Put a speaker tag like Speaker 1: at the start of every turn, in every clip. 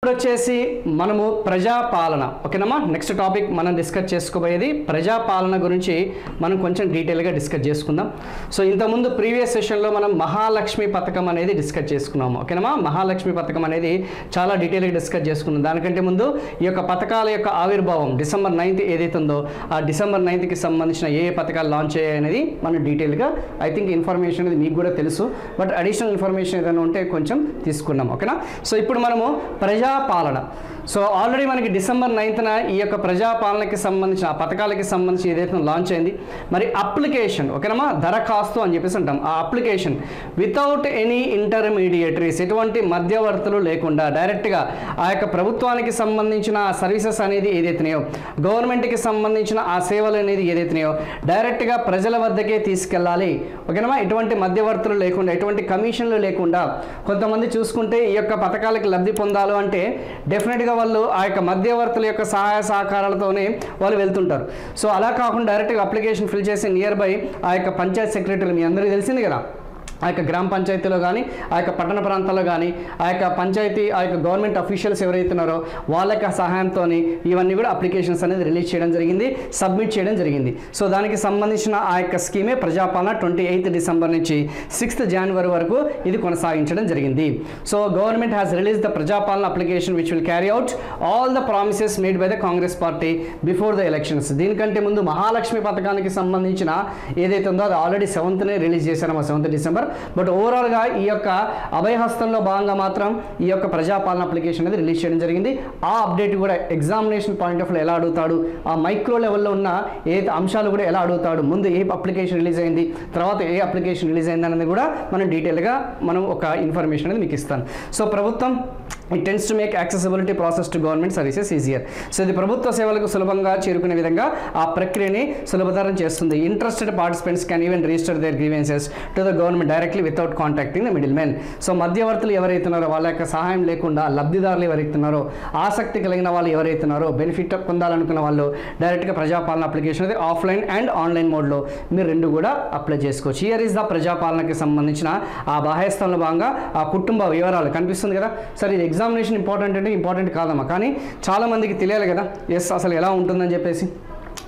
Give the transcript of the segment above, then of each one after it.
Speaker 1: ఇప్పుడు వచ్చేసి మనము ప్రజాపాలన, ఓకేనమ్మా. నెక్స్ట్ టాపిక్ మనం డిస్కస్ చేసుకోబోయేది ప్రజాపాలన గురించి మనం కొంచెం డీటెయిల్గా డిస్కస్ చేసుకుందాం. సో ఇంతకుముందు ప్రీవియస్ సెషన్లో మనం మహాలక్ష్మి పథకం అనేది డిస్కస్ చేసుకున్నాము, ఓకేనమ్మా. మహాలక్ష్మి పథకం అనేది చాలా డీటెయిల్గా డిస్కస్ చేసుకున్నాం. దానికంటే ముందు ఈ యొక్క పథకాల యొక్క ఆవిర్భావం December 9th ఏదైతే ఉందో ఆ December 9thకి సంబంధించిన ఏ పథకాలు లాంచ్ అయ్యాయి అనేది మనం డీటెయిల్గా ఐ థింక్ ఇన్ఫర్మేషన్ అనేది మీకు కూడా తెలుసు, బట్ అడిషనల్ ఇన్ఫర్మేషన్ ఏదైనా ఉంటే కొంచెం తీసుకున్నాం, ఓకేనా. సో ఇప్పుడు మనము ప్రజాపాలన, సో ఆల్రెడీ మనకి December 9th ఈ యొక్క ప్రజాపాలనకి సంబంధించిన ఆ పథకాలకి సంబంధించి ఏదైతే లాంచ్ అయింది, మరి అప్లికేషన్, ఓకేనమ్మా, దరఖాస్తు అని చెప్పేసి అంటాం. ఆ అప్లికేషన్ వితౌట్ ఎనీ ఇంటర్మీడియేటరీస్, ఎటువంటి మధ్యవర్తులు లేకుండా డైరెక్ట్గా ఆ యొక్క ప్రభుత్వానికి సంబంధించిన ఆ సర్వీసెస్ అనేది ఏదైతున్నాయో, గవర్నమెంట్కి సంబంధించిన ఆ సేవలు అనేది ఏదైతున్నాయో డైరెక్ట్గా ప్రజల వద్దకే తీసుకెళ్ళాలి, ఓకేనమ్మా. ఎటువంటి మధ్యవర్తులు లేకుండా, ఎటువంటి కమిషన్లు లేకుండా. కొంతమంది చూసుకుంటే ఈ యొక్క పథకాలకి లబ్ధి పొందాలి అంటే డెఫినెట్గా వాళ్ళు ఆ యొక్క మధ్యవర్తుల యొక్క సహాయ సహకారాలతోనే వాళ్ళు వెళ్తుంటారు. సో అలా కాకుండా డైరెక్ట్గా అప్లికేషన్ ఫిల్ చేసి నియర్ బై ఆ యొక్క పంచాయత్ సెక్రటరీలు, మీ అందరికీ తెలిసింది కదా, ఆ యొక్క గ్రామ పంచాయతీలో కానీ ఆ యొక్క పట్టణ ప్రాంతాల్లో కానీ ఆ యొక్క పంచాయతీ ఆ యొక్క గవర్నమెంట్ అఫీషియల్స్ ఎవరైతున్నారో వాళ్ళ యొక్క సహాయంతో ఇవన్నీ కూడా అప్లికేషన్స్ అనేది రిలీజ్ చేయడం జరిగింది, సబ్మిట్ చేయడం జరిగింది. సో దానికి సంబంధించిన ఆ యొక్క స్కీమే ప్రజాపాలన 28th December నుంచి 6th January వరకు ఇది కొనసాగించడం జరిగింది. So government has release the Prajapalana application which will carry out all the promises made by the Congress party before the elections. దీనికంటే ముందు మహాలక్ష్మి పథకానికి సంబంధించిన ఏదైతే ఉందో అది ఆల్రెడీ 7th రిలీజ్ చేశారు, 7th December. బట్ ఓవరాల్గా ఈ యొక్క అభయహస్తంలో భాగంగా మాత్రం ఈ యొక్క ప్రజాపాలన అప్లికేషన్ అనేది రిలీజ్ చేయడం జరిగింది. ఆ అప్డేట్ కూడా ఎగ్జామినేషన్ పాయింట్ ఆఫ్ వ్యూ ఎలా అడుగుతాడు, ఆ మైక్రో లెవెల్లో ఉన్న ఏ అంశాలు కూడా ఎలా అడుగుతాడు, ముందు ఏ అప్లికేషన్ రిలీజ్ అయింది, తర్వాత ఏ అప్లికేషన్ రిలీజ్ అయింది అనేది కూడా మనం డీటెయిల్గా మనం ఒక ఇన్ఫర్మేషన్ అనేది మీకు ఇస్తాను. సో ప్రభుత్వం it tends to make accessibility process to government services easier. So ఇది ప్రభుత్వ సేవలకు సులభంగా చేరుకునే విధంగా ఆ ప్రక్రియని సులభతరం చేస్తుంది. Interested participants can even register their grievances to the government directly without contacting the middle men. So మధ్యవర్తులు ఎవరైతున్నారో, వాళ్ళ యొక్క సహాయం లేకుండా లబ్ధిదారులు ఎవరైతున్నారో, ఆసక్తి కలిగిన వాళ్ళు ఎవరైతున్నారో, బెనిఫిట్ పొందాలనుకున్న వాళ్ళు డైరెక్ట్గా ప్రజాపాలన అప్లికేషన్ అనేది ఆఫ్లైన్ అండ్ ఆన్లైన్ మోడ్లో మీరు రెండు కూడా అప్లై చేసుకోవచ్చు. హియర్ ఈజ్ ద ప్రజాపాలనకి సంబంధించిన ఆ బాహ్యస్థంలో భాగంగా ఆ కుటుంబ వివరాలు కనిపిస్తుంది కదా. సరే ఇది ఎగ్జామినేషన్ ఇంపార్టెంట్ అంటే ఇంపార్టెంట్ కాదమ్మా, కానీ చాలామందికి తెలియాలి కదా ఎస్ అసలు ఎలా ఉంటుందని చెప్పేసి.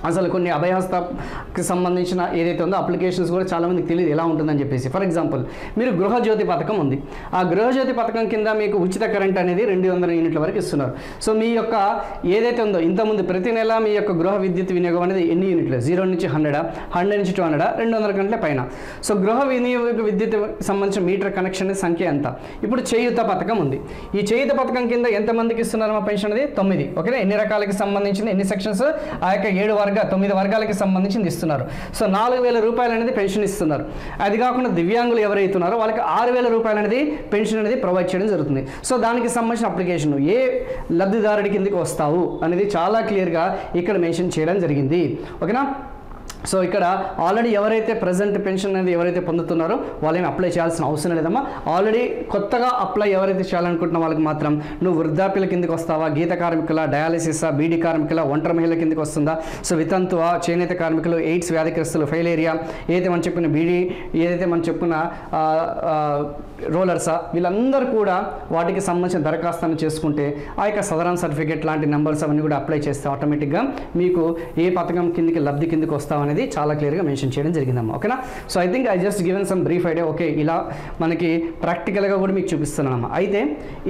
Speaker 1: అసలు కొన్ని అభయహస్తకి సంబంధించిన ఏదైతే ఉందో అప్లికేషన్స్ కూడా చాలామందికి తెలియదు ఎలా ఉంటుందని చెప్పేసి. ఫర్ ఎగ్జాంపుల్ మీరు గృహజ్యోతి పథకం ఉంది, ఆ గృహజ్యోతి పథకం కింద మీకు ఉచిత కరెంట్ అనేది 200 యూనిట్ల వరకు ఇస్తున్నారు. సో మీ యొక్క ఏదైతే ఉందో ఇంతకుముందు ప్రతి నెల మీ యొక్క గృహ విద్యుత్ వినియోగం అనేది ఎన్ని యూనిట్లు, 0 నుంచి 100, 100 నుంచి 200, 200 కంటే పైన. సో గృహ వినియోగ విద్యుత్ సంబంధించిన మీటర్ కనెక్షన్ సంఖ్య ఎంత. ఇప్పుడు చేయూత పథకం ఉంది, ఈ చేయూత పథకం కింద ఎంతమందికి ఇస్తున్నారు మా పెన్షన్ అనేది 9, ఓకేనా. ఎన్ని రకాలకి సంబంధించిన ఎన్ని సెక్షన్స్, ఆ యొక్క 9 వర్గాలకి సంబంధించింది ఇస్తున్నారు. సో 4,000 రూపాయలు అనేది పెన్షన్ ఇస్తున్నారు. అది కాకుండా దివ్యాంగులు ఎవరైతున్నారో వాళ్ళకి 6,000 రూపాయలు అనేది పెన్షన్ అనేది ప్రొవైడ్ చేయడం జరుగుతుంది. సో దానికి సంబంధించిన అప్లికేషన్ ఏ లబ్ధిదారుడి కిందకి వస్తావు అనేది చాలా క్లియర్గా ఇక్కడ మెన్షన్ చేయడం జరిగింది, ఓకేనా. సో ఇక్కడ ఆల్రెడీ ఎవరైతే ప్రజెంట్ పెన్షన్ అనేది ఎవరైతే పొందుతున్నారో వాళ్ళని అప్లై చేయాల్సిన అవసరం లేదమ్మా. ఆల్రెడీ కొత్తగా అప్లై ఎవరైతే చేయాలనుకుంటున్న వాళ్ళకి మాత్రం నువ్వు వృద్ధాప్యుల కిందకి వస్తావా, గీత కార్మికుల, డయాలిసిస్, బీడీ కార్మికుల, ఒంటరి మహిళల కిందకి వస్తుందా, సో వితంతువ, చేనేత కార్మికులు, ఎయిడ్స్ వ్యాధిగ్రస్తులు, ఫైలేరియా, ఏదైతే మనం చెప్పుకున్న బీడీ, ఏదైతే మనం చెప్పుకున్న రోలర్సా, వీళ్ళందరూ కూడా వాటికి సంబంధించిన దరఖాస్తును చేసుకుంటే ఆ యొక్క సదరన్ సర్టిఫికేట్ లాంటి నెంబర్స్ అవన్నీ కూడా అప్లై చేస్తే ఆటోమేటిక్గా మీకు ఏ పథకం కిందకి లబ్ధి కిందకి వస్తామనేది చాలా క్లియర్గా మెన్షన్ చేయడం జరిగిందమ్మా, ఓకేనా. So I think I just given some brief idea. Okay, ఇలా మనకి ప్రాక్టికల్గా కూడా మీకు చూపిస్తున్నానమ్మా. అయితే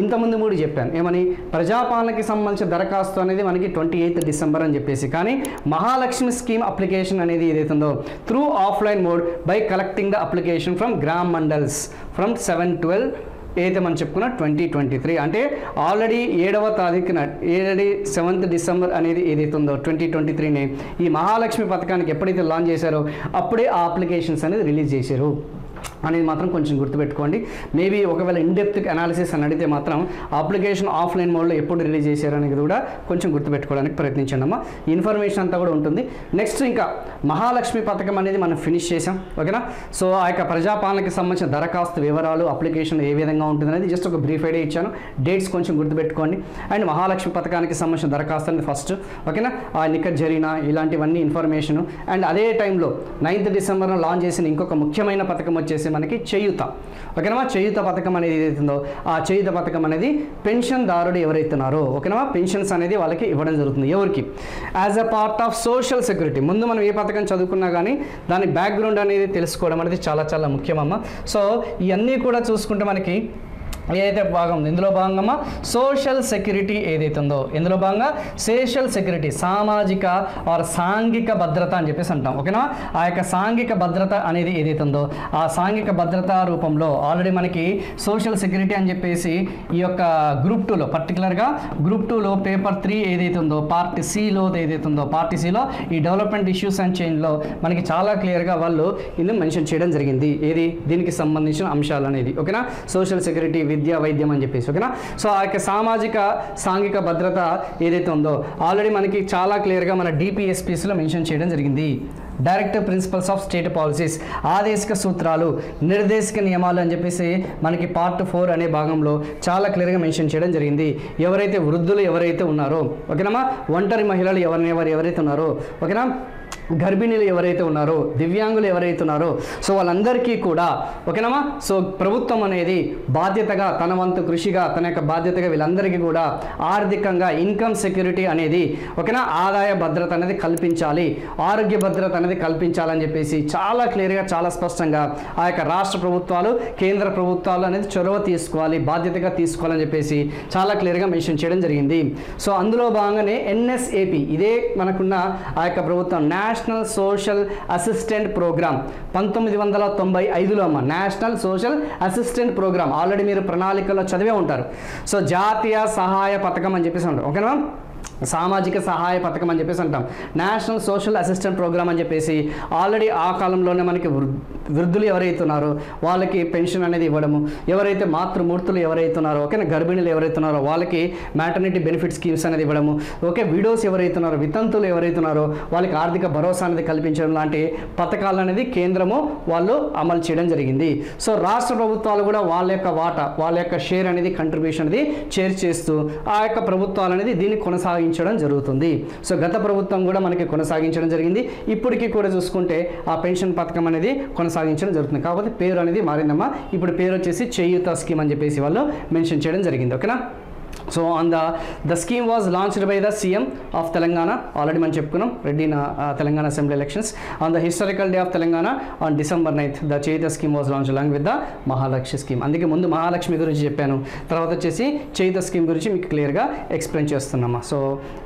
Speaker 1: ఇంతకుముందు కూడా చెప్పాను ఏమని, ప్రజాపాలనకి సంబంధించిన దరఖాస్తు అనేది మనకి 28th December అని చెప్పేసి, కానీ మహాలక్ష్మి స్కీమ్ అప్లికేషన్ అనేది ఏదైతుందో through offline mode by collecting the application from gram mandals from 7/12 ఏదైతే మనం చెప్పుకున్న 2023, అంటే ఆల్రెడీ 7వ తారీఖున 7th December అనేది ఏదైతే ఉందో 2023ని ఈ మహాలక్ష్మి పథకానికి ఎప్పుడైతే లాంచ్ చేశారో అప్పుడే ఆ అప్లికేషన్స్ అనేది రిలీజ్ చేశారు అనేది మాత్రం కొంచెం గుర్తుపెట్టుకోండి. మేబీ ఒకవేళ ఇన్డెప్త్ అనాలిసిస్ అని అడిగితే మాత్రం అప్లికేషన్ ఆఫ్లైన్ మోడ్లో ఎప్పుడు రిలీజ్ చేశారు అనేది కూడా కొంచెం గుర్తుపెట్టుకోవడానికి ప్రయత్నించండి అమ్మా. ఇన్ఫర్మేషన్ అంతా కూడా ఉంటుంది. నెక్స్ట్ ఇంకా మహాలక్ష్మి పథకం అనేది మనం ఫినిష్ చేసాం, ఓకేనా. సో ఆ యొక్క ప్రజాపాలనకి సంబంధించిన దరఖాస్తు వివరాలు, అప్లికేషన్ ఏ విధంగా ఉంటుంది అనేది జస్ట్ ఒక బ్రీఫ్ ఐడియా ఇచ్చాను. డేట్స్ కొంచెం గుర్తుపెట్టుకోండి. అండ్ మహాలక్ష్మి పథకానికి సంబంధించిన దరఖాస్తు అనేది ఫస్ట్, ఓకేనా. ఆ నికట్ జరీనా ఇలాంటివన్నీ ఇన్ఫర్మేషన్. అండ్ అదే టైంలో 9th December లాంచ్ చేసిన ఇంకొక ముఖ్యమైన పథకం వచ్చేసి మనకి చేయూత. ఓకేనా, చేయూత పథకం అనేది ఏదైతుందో ఆ చేయూత పథకం అనేది పెన్షన్దారుడు ఎవరైతున్నారో ఓకేనా పెన్షన్స్ అనేది వాళ్ళకి ఇవ్వడం జరుగుతుంది. ఎవరికి? As a part of social security. ముందు మనం ఏ పథకం చదువుకున్నా కానీ దాని బ్యాక్గ్రౌండ్ అనేది తెలుసుకోవడం అనేది చాలా చాలా ముఖ్యమమ్మ. సో ఇవన్నీ కూడా చూసుకుంటే మనకి ఏదైతే భాగం ఉంది ఇందులో భాగంగా సోషల్ సెక్యూరిటీ ఏదైతే ఉందో ఇందులో భాగంగా సోషల్ సెక్యూరిటీ సామాజిక ఆర్ సాంఘిక భద్రత అని చెప్పేసి అంటాం. ఓకేనా, ఆ యొక్క సాంఘిక భద్రత అనేది ఏదైతే ఉందో ఆ సాంఘిక భద్రత రూపంలో ఆల్రెడీ మనకి సోషల్ సెక్యూరిటీ అని చెప్పేసి ఈ యొక్క గ్రూప్ 2లో పర్టికులర్గా గ్రూప్ 2లో పేపర్ 3 ఏదైతే ఉందో పార్ట్ సిలో ఏదైతే ఉందో పార్ట్ సిలో ఈ డెవలప్మెంట్ ఇష్యూస్ అండ్ చేంజ్లో మనకి చాలా క్లియర్గా వాళ్ళు ఇది మెన్షన్ చేయడం జరిగింది. ఏది దీనికి సంబంధించిన అంశాలు అనేది ఓకేనా సోషల్ సెక్యూరిటీ విద్య వైద్యం అని చెప్పేసి ఓకేనా. సో ఆ యొక్క సామాజిక సాంఘిక భద్రత ఏదైతే ఉందో ఆల్రెడీ మనకి చాలా క్లియర్గా మన డిపిఎస్పిస్లో మెన్షన్ చేయడం జరిగింది. Directive principles of state policies ఆదేశిక సూత్రాలు నిర్దేశక నియమాలు అని చెప్పేసి మనకి పార్ట్ 4 అనే భాగంలో చాలా క్లియర్గా మెన్షన్ చేయడం జరిగింది. ఎవరైతే వృద్ధులు ఎవరైతే ఉన్నారో ఓకేనా ఒంటరి మహిళలు ఎవరైతే ఉన్నారో ఓకేనా గర్భిణీలు ఎవరైతే ఉన్నారో దివ్యాంగులు ఎవరైతే ఉన్నారో సో వాళ్ళందరికీ కూడా ఓకేనా సో ప్రభుత్వం అనేది బాధ్యతగా తన వంతు కృషిగా తన యొక్క బాధ్యతగా వీళ్ళందరికీ కూడా ఆర్థికంగా ఇన్కమ్ సెక్యూరిటీ అనేది ఓకేనా ఆదాయ భద్రత అనేది కల్పించాలి ఆరోగ్య భద్రత అనేది కల్పించాలని చెప్పేసి చాలా క్లియర్గా చాలా స్పష్టంగా ఆ యొక్క రాష్ట్ర ప్రభుత్వాలు కేంద్ర ప్రభుత్వాలు అనేది చొరవ తీసుకోవాలి బాధ్యతగా తీసుకోవాలని చెప్పేసి చాలా క్లియర్గా మెన్షన్ చేయడం జరిగింది. సో అందులో భాగంగానే ఎన్ఎస్ఏపి ఇదే మనకున్న ఆ యొక్క ప్రభుత్వం నేషనల్ సోషల్ అసిస్టెంట్ ప్రోగ్రామ్ 1995లో అమ్మ National Social Assistance Programme already మీరు ప్రణాళికలో చదివే ఉంటారు. సో జాతీయ సహాయ పథకం అని చెప్పేసి ఉంటారు ఓకేనా సామాజిక సహాయ పథకం అని చెప్పేసి అంటాం నేషనల్ సోషల్ అసిస్టెంట్ ప్రోగ్రామ్ అని చెప్పేసి ఆల్రెడీ ఆ కాలంలోనే మనకి వృద్ధులు ఎవరైతే ఉన్నారో వాళ్ళకి పెన్షన్ అనేది ఇవ్వడము ఎవరైతే మాతృమూర్తులు ఎవరైతే ఉన్నారో ఓకేనా గర్భిణీలు ఎవరైతే ఉన్నారో వాళ్ళకి మ్యాటర్నిటీ బెనిఫిట్ స్కీమ్స్ అనేది ఇవ్వడము ఓకే విడోస్ ఎవరైతే ఉన్నారో వితంతులు ఎవరైతే ఉన్నారో వాళ్ళకి ఆర్థిక భరోసా అనేది కల్పించడం లాంటి పథకాలు అనేది కేంద్రము వాళ్ళు అమలు చేయడం జరిగింది. సో రాష్ట్ర ప్రభుత్వాలు కూడా వాళ్ళ యొక్క వాటా వాళ్ళ యొక్క షేర్ అనేది కంట్రిబ్యూషన్ అనేది షేర్ చేస్తూ ఆ యొక్క ప్రభుత్వాలు అనేది దీన్ని కొనసాగించడం జరుగుతుంది. సో గత ప్రభుత్వం కూడా మనకి కొనసాగించడం జరిగింది ఇప్పటికీ కూడా చూసుకుంటే ఆ పెన్షన్ పథకం అనేది కొనసాగించడం జరుగుతుంది. కాకపోతే పేరు అనేది మారిందమ్మా ఇప్పుడు పేరు వచ్చేసి చేయూత స్కీమ్ అని చెప్పేసి వాళ్ళు మెన్షన్ చేయడం జరిగింది ఓకేనా. So on the scheme was launched by the CM of Telangana already మనం చెప్పుకున్నాం Reddy Telangana assembly elections on the historical day of Telangana on December 9th the Cheyutha scheme was launch along with the Mahalakshmi scheme. అందుకే ముందు మహాలక్ష్మి గురించి చెప్పాను తర్వాత వచ్చేసి చేయూత స్కీమ్ గురించి మీకు క్లియర్గా ఎక్స్ప్లెయిన్ చేస్తున్నామా. సో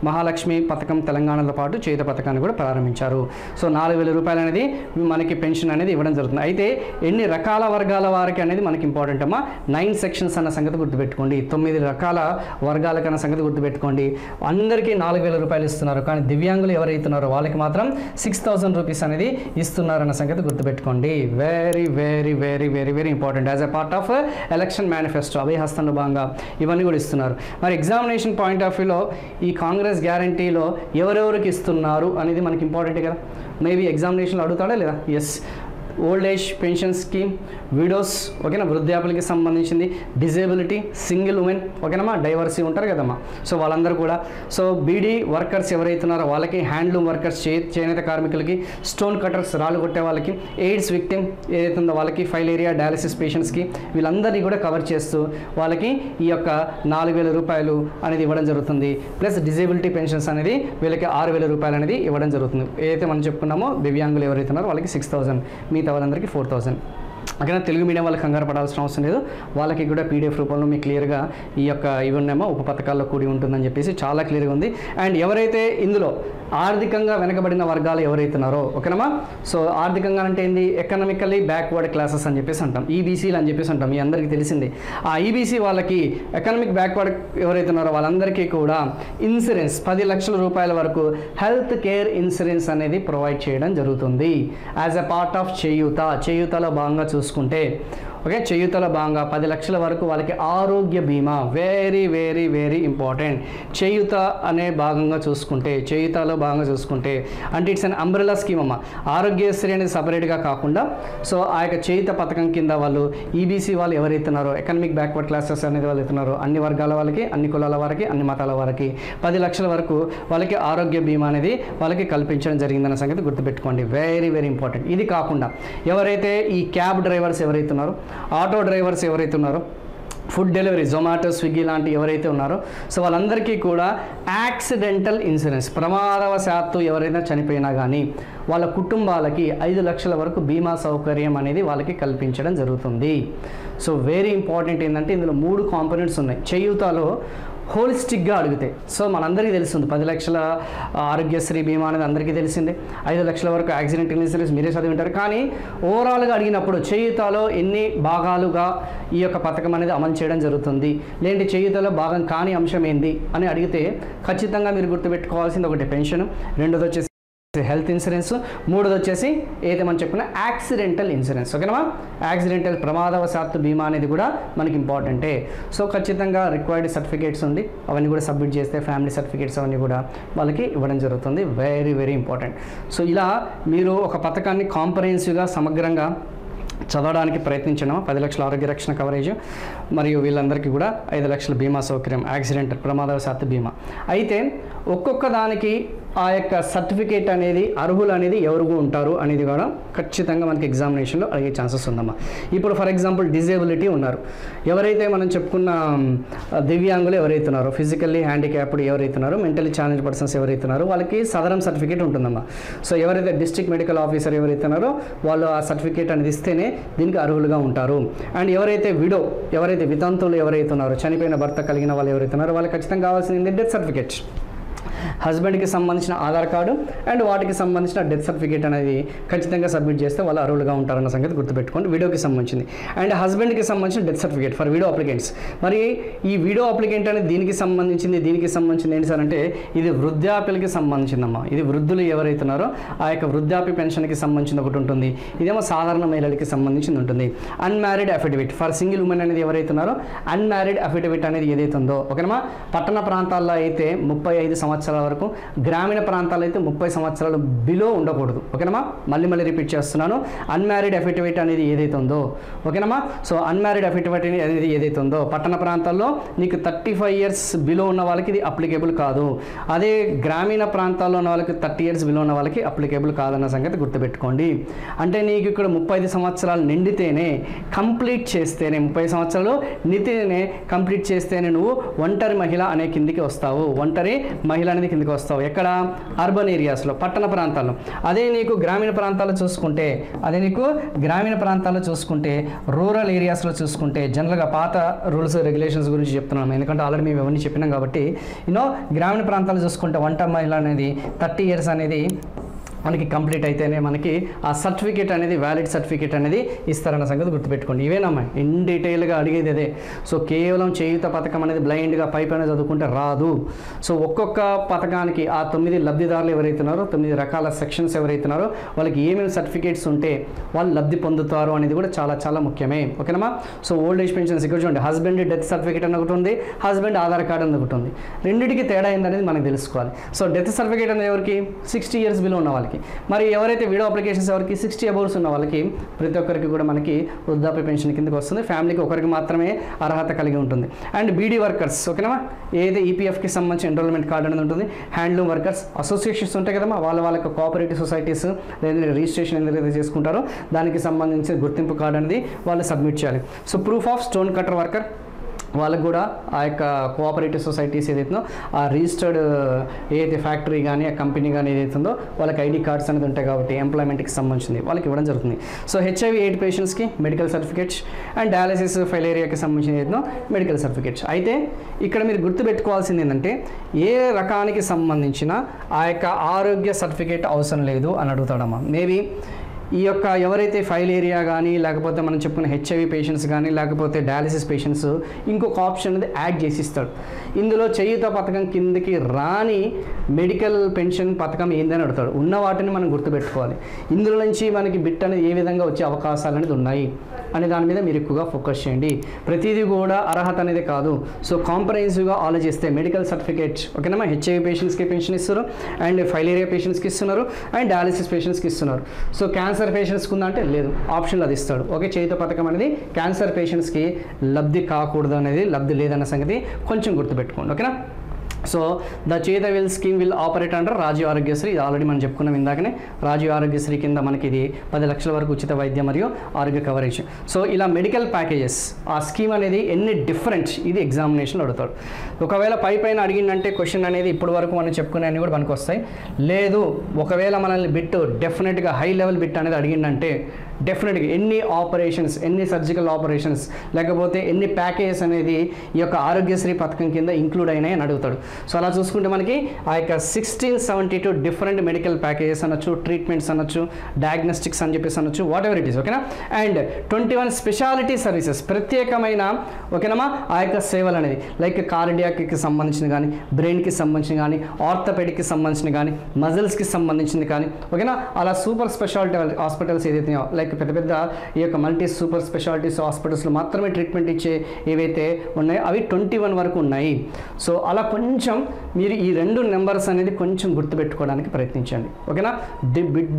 Speaker 1: మహాలక్ష్మి పథకం తెలంగాణలో పాటు చేయూత పథకాన్ని కూడా ప్రారంభించారు. సో 4,000 రూపాయలు అనేది మనకి పెన్షన్ అనేది ఇవ్వడం జరుగుతుంది. అయితే ఎన్ని రకాల వర్గాల వారికి అనేది మనకి ఇంపార్టెంట్ అమ్మా 9 సెక్షన్స్ అన్న సంగతి గుర్తుపెట్టుకోండి 9 రకాల వర్గాలకన్నా సంగతి గుర్తుపెట్టుకోండి. అందరికీ 4,000 రూపాయలు ఇస్తున్నారు కానీ దివ్యాంగులు ఎవరైతున్నారో వాళ్ళకి మాత్రం 6,000 రూపీస్ అనేది ఇస్తున్నారన్న సంగతి గుర్తుపెట్టుకోండి. Very very very very very important as a part of election manifesto అభయహస్తంలో భాగంగా ఇవన్నీ కూడా ఇస్తున్నారు. మరి ఎగ్జామినేషన్ పాయింట్ ఆఫ్ వ్యూలో ఈ కాంగ్రెస్ గ్యారంటీలో ఎవరెవరికి ఇస్తున్నారు అనేది మనకి ఇంపార్టెంట్ కదా. మేబీ ఎగ్జామినేషన్లో అడుగుతాడా లేదా? Yes old age pension scheme widows ఓకేనా వృద్ధాప్యులకి సంబంధించింది డిజేబిలిటీ సింగిల్ ఉమెన్ ఓకేనమ్మా డైవర్సీ ఉంటారు కదమ్మా సో వాళ్ళందరూ కూడా సో బీడీ వర్కర్స్ ఎవరైతున్నారో వాళ్ళకి హ్యాండ్లూమ్ వర్కర్స్ చేనేత కార్మికులకి స్టోన్ కటర్స్ రాళ్ళు కొట్టే వాళ్ళకి ఎయిడ్స్ విక్టిమ్ ఏదైతే ఉందో వాళ్ళకి ఫైలేరియా డయాలసిస్ పేషెంట్స్కి వీళ్ళందరినీ కూడా కవర్ చేస్తూ వాళ్ళకి ఈ యొక్క 4,000 రూపాయలు అనేది ఇవ్వడం జరుగుతుంది. ప్లస్ డిజేబిలిటీ పెన్షన్స్ అనేది వీళ్ళకి 6,000 రూపాయలు అనేది ఇవ్వడం జరుగుతుంది. ఏదైతే మనం చెప్పుకున్నామో దివ్యాంగులు ఎవరైతే ఉన్నారో వాళ్ళకి 6,000 మిగతా వాళ్ళందరికీ 4,000. అక్కడ తెలుగు మీడియం వాళ్ళకి కంగారు పడాల్సిన అవసరం లేదు వాళ్ళకి కూడా పీడిఎఫ్ రూపంలో మీకు క్లియర్గా ఈ యొక్క ఇవి ఉన్నామో ఉప పథకాల్లో కూడి ఉంటుందని చెప్పేసి చాలా క్లియర్గా ఉంది. అండ్ ఎవరైతే ఇందులో ఆర్థికంగా వెనకబడిన వర్గాలు ఎవరైతున్నారో ఓకేనమ్మా సో ఆర్థికంగా అంటే ఏంది ఎకనామికల్లీ బ్యాక్వర్డ్ క్లాసెస్ అని చెప్పేసి అంటాం ఈబీసీలు అని చెప్పేసి అంటాం మీ అందరికీ తెలిసింది. ఆ ఈబీసీ వాళ్ళకి ఎకనామిక్ బ్యాక్వర్డ్ ఎవరైతున్నారో వాళ్ళందరికీ కూడా ఇన్సూరెన్స్ 10 లక్షల రూపాయల వరకు హెల్త్ కేర్ ఇన్సూరెన్స్ అనేది ప్రొవైడ్ చేయడం జరుగుతుంది యాజ్ ఎ పార్ట్ ఆఫ్ చేయూతలో భాగంగా చూసుకుంటే ఓకే, చేయూతలో భాగంగా 10 లక్షల వరకు వాళ్ళకి ఆరోగ్య బీమా, వెరీ వెరీ వెరీ ఇంపార్టెంట్. చేయూత అనే భాగంగా చూసుకుంటే, చేయూతలో భాగంగా చూసుకుంటే అంటే ఇట్స్ అన్ అంబ్రెలా స్కీమ్ అమ్మ. ఆరోగ్యశ్రీ అనేది సపరేట్గా కాకుండా సో ఆ యొక్క చేయూత పథకం కింద వాళ్ళు ఈబీసీ వాళ్ళు ఎవరైతే ఉన్నారో, ఎకనామిక్ బ్యాక్వర్డ్ క్లాసెస్ అనేది వాళ్ళు అవుతున్నారో, అన్ని వర్గాల వాళ్ళకి, అన్ని కులాల వారికి, అన్ని మతాల వారికి 10 లక్షల వరకు వాళ్ళకి ఆరోగ్య బీమా అనేది వాళ్ళకి కల్పించడం జరిగిందన్న సంగతి గుర్తుపెట్టుకోండి. Very very important. ఇది కాకుండా ఎవరైతే ఈ క్యాబ్ డ్రైవర్స్ ఎవరైతే ఉన్నారో, ఆటో డ్రైవర్స్ ఎవరైతే ఉన్నారో, ఫుడ్ డెలివరీ జొమాటో, స్విగ్గీ లాంటి ఎవరైతే ఉన్నారో సో వాళ్ళందరికీ కూడా యాక్సిడెంటల్ ఇన్సూరెన్స్, ప్రమాదవశాత్తు ఎవరైనా చనిపోయినా కానీ వాళ్ళ కుటుంబాలకి 5 లక్షల వరకు బీమా సౌకర్యం అనేది వాళ్ళకి కల్పించడం జరుగుతుంది. సో వెరీ ఇంపార్టెంట్ ఏంటంటే ఇందులో 3 కాంపోనెంట్స్ ఉన్నాయి. చేయూతలో హోలిస్టిక్గా అడిగితే సో మనందరికీ తెలుస్తుంది 10 లక్షల ఆరోగ్యశ్రీ బీమా అనేది అందరికీ తెలిసిందే, 5 లక్షల వరకు యాక్సిడెంటల్ ఇన్సూరెన్స్ మీరే చదివి ఉంటారు. కానీ ఓవరాల్గా అడిగినప్పుడు చేయూతలో ఎన్ని భాగాలుగా ఈ యొక్క పథకం అనేది అమలు చేయడం జరుగుతుంది, లేదంటే చేయూతలో భాగం కాని అంశం ఏంది అని అడిగితే ఖచ్చితంగా మీరు గుర్తుపెట్టుకోవాల్సింది ఒకటి పెన్షన్, రెండోది వచ్చేసి హెల్త్ ఇన్సూరెన్స్, మూడోది వచ్చేసి ఏదైతే మనం చెప్పుకున్న యాక్సిడెంటల్ ఇన్సూరెన్స్. ఓకేనా, యాక్సిడెంటల్ ప్రమాదవశాత్తు బీమా అనేది కూడా మనకి ఇంపార్టెంటే. సో ఖచ్చితంగా రిక్వైర్డ్ సర్టిఫికేట్స్ ఉంది, అవన్నీ కూడా సబ్మిట్ చేస్తే ఫ్యామిలీ సర్టిఫికేట్స్ అవన్నీ కూడా వాళ్ళకి ఇవ్వడం జరుగుతుంది. Very very important. సో ఇలా మీరు ఒక పథకాన్ని కాంప్రహెన్సివ్గా సమగ్రంగా చదవడానికి ప్రయత్నించడం. 10 లక్షల ఆరోగ్య రక్షణ కవరేజ్ మరియు వీళ్ళందరికీ కూడా 5 లక్షల బీమా సౌకర్యం, యాక్సిడెంటల్ ప్రమాదవశాత్తు బీమా. అయితే ఒక్కొక్క దానికి ఆ యొక్క సర్టిఫికేట్ అనేది అర్హులు అనేది ఎవరు ఉంటారు అనేది కూడా ఖచ్చితంగా మనకి ఎగ్జామినేషన్లో అడిగే ఛాన్సెస్ ఉందమ్మా. ఇప్పుడు ఫర్ ఎగ్జాంపుల్ డిజేబిలిటీ ఉన్నారు, ఎవరైతే మనం చెప్పుకున్న దివ్యాంగులు ఎవరైతే ఉన్నారో, ఫిజికల్లీ హ్యాండిక్యాప్డ్ ఎవరైతే ఉన్నారో, మెంటలీ ఛాలెంజ్ పర్సన్స్ ఎవరైతే ఉన్నారో వాళ్ళకి సదరం సర్టిఫికేట్ ఉంటుందమ్మా. సో ఎవరైతే డిస్ట్రిక్ట్ మెడికల్ ఆఫీసర్ ఎవరైతే ఉన్నారో వాళ్ళు ఆ సర్టిఫికేట్ అనేది ఇస్తేనే దీనికి అర్హులుగా ఉంటారు. అండ్ ఎవరైతే ఎవరైతే వితంతువులు ఎవరైతే ఉన్నారో, చనిపోయిన భర్త కలిగిన వాళ్ళు ఎవరైతే ఉన్నారో వాళ్ళకి ఖచ్చితంగా కావాల్సింది డెత్ సర్టిఫికేట్, హస్బెండ్కి సంబంధించిన ఆధార్ కార్డు అండ్ వాటికి సంబంధించిన డెత్ సర్టిఫికేట్ అనేది ఖచ్చితంగా సబ్మిట్ చేస్తే వాళ్ళు అర్హులుగా ఉంటారన్న సంగతి గుర్తుపెట్టుకోండి. వీడియోకి సంబంధించింది అండ్ హస్బెండ్కి సంబంధించిన death certificate for video applicants. మరి ఈ వీడియో అప్లికెంట్ అనేది దీనికి సంబంధించింది ఏంటి సార్ అంటే ఇది వృద్ధాప్యులకి సంబంధించిందమ్మా. ఇది వృద్ధులు ఎవరైతే ఉన్నారో ఆ యొక్క వృద్ధాప్య పెన్షన్కి సంబంధించిన ఒకటి ఉంటుంది, ఇదేమో సాధారణ మహిళలకి సంబంధించింది ఉంటుంది. Unmarried affidavit for single women అనేది ఎవరైతే ఉన్నారో అన్మ్యారీడ్ అఫిడవిట్ అనేది ఏదైతే ఉందో ఓకేనా. పట్టణ ప్రాంతాల్లో అయితే 35 సంవత్సరాల వరకు, గ్రామీణ ప్రాంతాల్లో అయితే 30 సంవత్సరాలు బిలో ఉండకూడదు. ఓకేనమ్మా, మళ్ళీ రిపీట్ చేస్తున్నాను. అన్మ్యారీడ్ అఫిడవిట్ అనేది ఏదైతే ఉందో ఓకేనమ్మా. సో అన్మ్యారీడ్ అఫిడవిట్ అనేది ఏదైతే ఉందో పట్టణ ప్రాంతాల్లో నీకు 35 ఇయర్స్ బిలో ఉన్న వాళ్ళకి ఇది అప్లికేబుల్ కాదు. అదే గ్రామీణ ప్రాంతాల్లో ఉన్న వాళ్ళకి 30 ఇయర్స్ బిలో ఉన్న వాళ్ళకి అప్లికేబుల్ కాదన్న సంగతి గుర్తుపెట్టుకోండి. అంటే నీకు ఇక్కడ 35 సంవత్సరాలు నిండితేనే కంప్లీట్ చేస్తేనే 30 సంవత్సరాలు నిండితేనే కంప్లీట్ చేస్తేనే నువ్వు ఒంటరి మహిళ అనే కిందికి వస్తావు. ఒంటరి మహిళ అనేది కిందికి వస్తావు. ఎక్కడ? అర్బన్ ఏరియాస్లో, పట్టణ ప్రాంతాల్లో. అదే నీకు గ్రామీణ ప్రాంతాల్లో చూసుకుంటే రూరల్ ఏరియాస్లో చూసుకుంటే జనరల్గా పాత రూల్స్ రెగ్యులేషన్స్ గురించి చెప్తున్నాము, ఎందుకంటే ఆల్రెడీ మేము ఇవన్నీ చెప్పినాం కాబట్టి గ్రామీణ ప్రాంతాల్లో చూసుకుంటే ఒంటరి మహిళ అనేది 30 ఇయర్స్ అనేది మనకి కంప్లీట్ అయితేనే మనకి ఆ సర్టిఫికేట్ అనేది వ్యాలిడ్ సర్టిఫికేట్ అనేది ఇస్తారన్న సంగతి గుర్తుపెట్టుకోండి. ఇవేనమ్మా ఇన్ డీటెయిల్గా అడిగేది అదే. సో కేవలం చేయూత పథకం అనేది బ్లైండ్గా పైపైన చదువుకుంటే రాదు. సో ఒక్కొక్క పథకానికి ఆ 9 లబ్ధిదారులు ఎవరైతే ఉన్నారో 9 రకాల సెక్షన్స్ ఎవరైతే ఉన్నారో వాళ్ళకి ఏమేమి సర్టిఫికేట్స్ ఉంటే వాళ్ళు లబ్ధి పొందుతారు అనేది కూడా చాలా చాలా ముఖ్యమే. ఓకేనమ్మా. సో ఓల్డ్ ఏజ్ పెన్షన్స్ ఇక్కడ చూడండి, హస్బెండ్ డెత్ సర్టిఫికేట్ అని ఒకటి ఉంది, హస్బెండ్ ఆధార్ కార్డు అని ఒకటి ఉంది. రెండింటికి తేడా ఏందనేది మనకు తెలుసుకోవాలి. సో డెత్ సర్టిఫికేట్ అనేది ఎవరికి? 60 ఇయర్స్ బిలో ఉన్న వాళ్ళకి. మరి ఎవరైతే వీడియో అప్లికేషన్స్ ఎవరికి 60 అబోవ్స్ ఉన్న వాళ్ళకి ప్రతి ఒక్కరికి కూడా మనకి వృద్ధాప్య పెన్షన్ కిందకి వస్తుంది. ఫ్యామిలీకి ఒకరికి మాత్రమే అర్హత కలిగి ఉంటుంది. అండ్ బీడీ వర్కర్స్ ఓకేనా, ఏదైతే ఈపీఎఫ్కి సంబంధించిన ఎన్రోల్మెంట్ కార్డు అనేది ఉంటుంది. హ్యాండ్లూమ్ వర్కర్స్ అసోసియేషన్స్ ఉంటాయి కదమ్మా, వాళ్ళకి కోఆపరేటివ్ సొసైటీస్ లేదా రిజిస్ట్రేషన్ ఏదైతే చేసుకుంటారో దానికి సంబంధించిన గుర్తింపు కార్డు అనేది వాళ్ళు సబ్మిట్ చేయాలి. So proof of stone cutter worker వాళ్ళకు కూడా ఆ యొక్క కోఆపరేటివ్ సొసైటీస్ ఏదైతుందో ఆ రిజిస్టర్డ్ ఏదైతే ఫ్యాక్టరీ కానీ ఆ కంపెనీ కానీ ఏదైతుందో వాళ్ళకి ఐడి కార్డ్స్ అనేది ఉంటాయి కాబట్టి ఎంప్లాయ్మెంట్కి సంబంధించింది వాళ్ళకి ఇవ్వడం జరుగుతుంది. సో HIV/AIDS పేషెంట్స్కి మెడికల్ సర్టిఫికేట్స్ అండ్ డయాలసిస్ ఫెయిలేరియాకి సంబంధించిన ఏదైతుందో మెడికల్ సర్టిఫికేట్స్. అయితే ఇక్కడ మీరు గుర్తుపెట్టుకోవాల్సింది ఏంటంటే ఏ రకానికి సంబంధించిన ఆ యొక్క ఆరోగ్య సర్టిఫికేట్ అవసరం లేదు అని అడుగుతాడమ్మా. మేబీ ఈ యొక్క ఎవరైతే ఫైలేరియా కానీ లేకపోతే మనం చెప్పుకున్న HIV పేషెంట్స్ కానీ లేకపోతే డయాలసిస్ పేషెంట్స్ ఇంకొక ఆప్షన్ అనేది యాడ్ చేసి ఇస్తాడు. ఇందులో చేయూత పథకం కిందకి రాని మెడికల్ పెన్షన్ పథకం ఏందని అడుగుతాడు. ఉన్న వాటిని మనం గుర్తుపెట్టుకోవాలి. ఇందులో నుంచి మనకి బిట్ అనేది ఏ విధంగా వచ్చే అవకాశాలు అనేది ఉన్నాయి అనే దాని మీద మీరు ఎక్కువగా ఫోకస్ చేయండి. ప్రతిదీ కూడా అర్హత అనేది కాదు. సో కాంప్రహెన్సివ్గా ఆలోచిస్తే మెడికల్ సర్టిఫికేట్ ఓకేనా, హెచ్ఐవి పేషెంట్స్కి పెన్షన్ ఇస్తారు, అండ్ ఫైలేరియా పేషెంట్స్కి ఇస్తున్నారు, అండ్ డయాలిసిస్ పేషెంట్స్కి ఇస్తున్నారు. సో క్యాన్సర్ పేషెంట్స్కి ఉందంటే లేదు, ఆప్షన్లో అది ఇస్తాడు. ఓకే, చేయుత పథకం అనేది క్యాన్సర్ పేషెంట్స్కి లబ్ధి కాకూడదు అనేది, లబ్ధి లేదన్న సంగతి కొంచెం గుర్తుపెట్టుకోండి. ఓకేనా. So the Cheyutha will scheme will operate under Rajiv Aarogyasri. ఇది ఆల్రెడీ మనం చెప్పుకున్నాం ఇందాకనే. రాజీవ్ ఆరోగ్యశ్రీ కింద మనకి ఇది 10 లక్షల వరకు ఉచిత వైద్య మరియు ఆరోగ్య కవరేజ్. సో ఇలా మెడికల్ ప్యాకేజెస్ ఆ స్కీమ్ అనేది ఎన్ని డిఫరెంట్, ఇది ఎగ్జామినేషన్లో అడుగుతాడు. ఒకవేళ పైన అడిగిందంటే క్వశ్చన్ అనేది ఇప్పటి వరకు మనం చెప్పుకునే అన్ని కూడా మనకు వస్తాయి. లేదు ఒకవేళ మనల్ని బిట్ డెఫినెట్గా హై లెవెల్ బిట్ అనేది అడిగిందంటే డెఫినెట్గా ఎన్ని ఆపరేషన్స్, ఎన్ని సర్జికల్ ఆపరేషన్స్, లేకపోతే ఎన్ని ప్యాకేజెస్ అనేది ఈ యొక్క ఆరోగ్యశ్రీ పథకం కింద ఇంక్లూడ్ అయినాయి అని అడుగుతాడు. సో అలా చూసుకుంటే మనకి ఆ యొక్క 1672 డిఫరెంట్ మెడికల్ ప్యాకేజెస్ అనొచ్చు, ట్రీట్మెంట్స్ అనొచ్చు, డయాగ్నోస్టిక్స్ అని చెప్పేసి అనొచ్చు, వాట్ ఎవర్ ఇట్ ఈస్. ఓకేనా. అండ్ 21 స్పెషాలిటీ సర్వీసెస్, ప్రత్యేకమైన ఓకేనమ్మా ఆ యొక్క సేవలు అనేది లైక్ కార్డియాక్కి సంబంధించిన కానీ, బ్రెయిన్కి సంబంధించిన కానీ, ఆర్థోపెడిక్కి సంబంధించిన కానీ, మజిల్స్కి సంబంధించింది కానీ ఓకేనా. అలా సూపర్ స్పెషాలిటీ హాస్పిటల్స్ ఏదైతే లైక్ పెద్ద పెద్ద ఈ యొక్క మల్టీ సూపర్ స్పెషాలిటీస్ హాస్పిటల్స్లో మాత్రమే ట్రీట్మెంట్ ఇచ్చే ఏవైతే ఉన్నాయో అవి 21 వరకు ఉన్నాయి. సో అలా కొంచెం మీరు ఈ 2 నెంబర్స్ అనేది కొంచెం గుర్తుపెట్టుకోవడానికి ప్రయత్నించండి. ఓకేనా.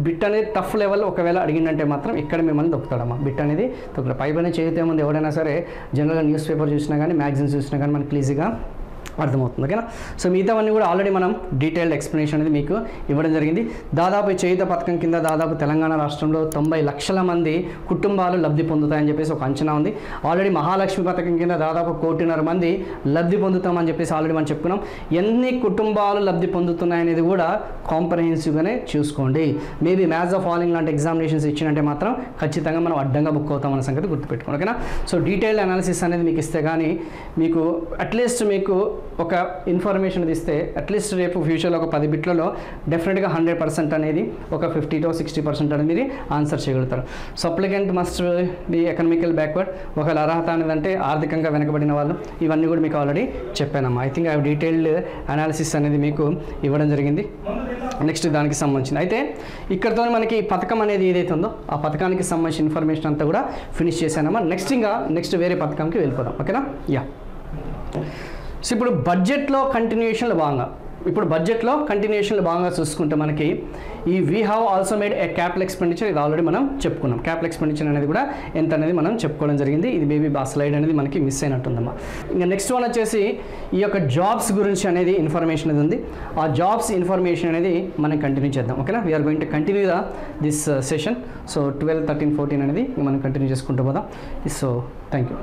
Speaker 1: బిట్ అనేది టఫ్ లెవెల్ ఒకవేళ అడిగిందంటే మాత్రం ఇక్కడ మిమ్మల్ని దొక్కుతాడమ్మా. బిట్ అనేది దొక్కుతాడు. పైన చేస్తే ముందు ఎవడైనా సరే జనరల్గా న్యూస్ పేపర్ చూసినా కానీ, మ్యాగజైన్స్ చూసినా కానీ మనకి ఈజీగా అర్థమవుతుంది. ఓకేనా. సో మిగతావన్నీ కూడా ఆల్రెడీ మనం డీటెయిల్డ్ ఎక్స్ప్లెనేషన్ అనేది మీకు ఇవ్వడం జరిగింది. దాదాపు చేయుత పథకం కింద దాదాపు తెలంగాణ రాష్ట్రంలో 90 లక్షల మంది కుటుంబాలు లబ్ధి పొందుతాయని చెప్పేసి ఒక అంచనా ఉంది. ఆల్రెడీ మహాలక్ష్మి పథకం కింద దాదాపు 1.5 కోటి మంది లబ్ధి పొందుతామని చెప్పేసి ఆల్రెడీ మనం చెప్పుకున్నాం. ఎన్ని కుటుంబాలు లబ్ధి పొందుతున్నాయనేది కూడా కాంప్రహెన్సివ్గానే చూసుకోండి. మేబీ మ్యాథ్స్ ఆఫ్ ఫాలోయింగ్ లాంటి ఎగ్జామినేషన్స్ ఇచ్చినంటే మాత్రం ఖచ్చితంగా మనం అడ్డంగా బుక్ అవుతామన్న సంగతి గుర్తుపెట్టుకోండి. ఓకేనా. సో డీటెయిల్డ్ అనాలిసిస్ అనేది మీకు ఇస్తే కానీ మీకు అట్లీస్ట్ మీకు ఒక ఇన్ఫర్మేషన్ ఇస్తే అట్లీస్ట్ రేపు ఫ్యూచర్లో ఒక 10 బిట్లలో డెఫినెట్గా 100% అనేది ఒక 50 to 60% అనేది మీరు ఆన్సర్ చేయగలుగుతారు. So applicant must be economical backward, ఒకవేళ అర్హత అనేది అంటే ఆర్థికంగా వెనకబడిన వాళ్ళు, ఇవన్నీ కూడా మీకు ఆల్రెడీ చెప్పానమ్మా. ఐ థింక్ డీటెయిల్డ్ అనాలిసిస్ అనేది మీకు ఇవ్వడం జరిగింది. నెక్స్ట్ దానికి సంబంధించింది అయితే ఇక్కడతో మనకి పథకం అనేది ఏదైతే ఉందో ఆ పథకానికి సంబంధించిన ఇన్ఫర్మేషన్ అంతా కూడా ఫినిష్ చేశానమ్మా. నెక్స్ట్ వేరే పథకంకి వెళ్ళిపోదాం. ఓకేనా. యా. సో ఇప్పుడు బడ్జెట్లో కంటిన్యూషన్లో భాగంగా చూసుకుంటే మనకి ఈ we have also made A capital expenditure, ఇది ఆల్రెడీ మనం చెప్పుకున్నాం. క్యాపిటల్ ఎక్స్పెండిచర్ అనేది కూడా ఎంత అనేది మనం చెప్పుకోవడం జరిగింది. ఇది బేబీ ఆ స్లైడ్ అనేది మనకి మిస్ అయినట్టుందమ్మా. ఇంకా నెక్స్ట్ వన్ వచ్చేసి ఈ యొక్క జాబ్స్ గురించి అనేది ఇన్ఫర్మేషన్ అనేది ఉంది. ఆ జాబ్స్ ఇన్ఫర్మేషన్ అనేది మనం కంటిన్యూ చేద్దాం. ఓకేనా. We are going to continue this session. So 12, 13, 14 అనేది మనం కంటిన్యూ చేసుకుంటూ పోదాం. So thank you.